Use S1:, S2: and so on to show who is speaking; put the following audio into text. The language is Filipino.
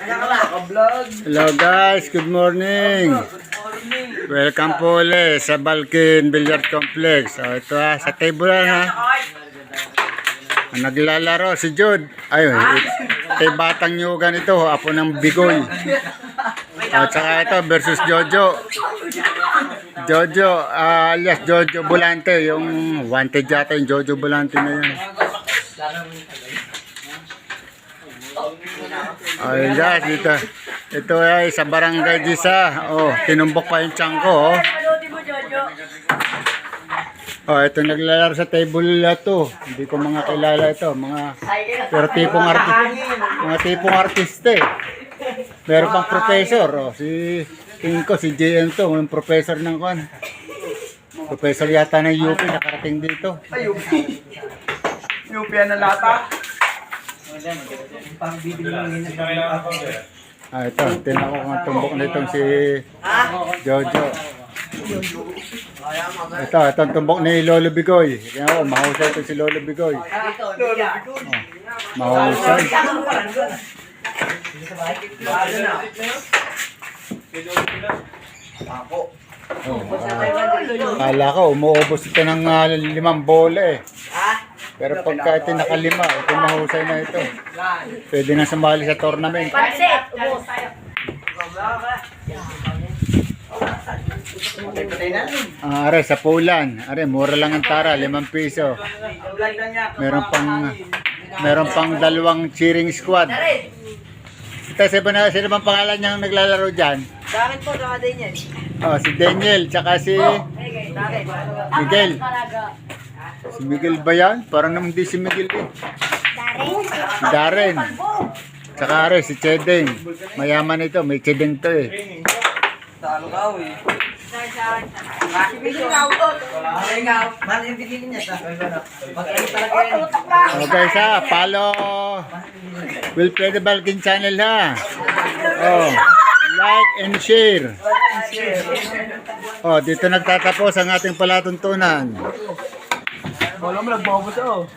S1: Hello guys, good morning. Welcome po ulit sa Balkin Billiard Complex. Ito sa table na. Naglalaro si Jude. Ayun, batang nyugan ito, apo ng bigoy. At saka ito versus Jojo. Jojo, alias Jojo Volante, yung wanted yata yung Jojo Volante na yan. Ayun guys, dito. Ito ay sa Barangay Gisa. Tinumbok pa yung tiyan ko. Ito naglalaro sa table na to. Hindi ko mga kilala ito. Pero tipong artista eh. Meron pang professor. Si Tingko, si JM to. Yung professor ng kwan. Professor yata ng UP nakarating dito.
S2: UP na lata.
S1: Ito, tinan ko kung tumbok na itong si Jojo. Ito ang tumbok ni Lolo Bigoy. Tingnan ko, mahusay ito si Lolo Bigoy. Mahusay. Kala ko, umuubos ito ng 5 bola eh. Pero pagka ito nakalima, ito mahusay na ito. Pwede na sumali sa tournament. Are, sa pulan. Are, mura lang ang tara, 5 piso. Meron pang 2 cheering squad. Ito, sino bang pangalan niyang naglalaro dyan?
S3: Bakit po, saka Daniel?
S1: Si Daniel, tsaka si Miguel. Si Miguel ba yan? Parang naman di si Miguel eh. Darren. Tsaka si Chedeng. Mayaman ito, may Chedeng to eh.
S2: Talo ka eh.
S1: Okay follow Will Play the Balkin channel ha. Like and share. Dito nagtatapos ang ating palatuntunan.
S2: Wala mo nagbawas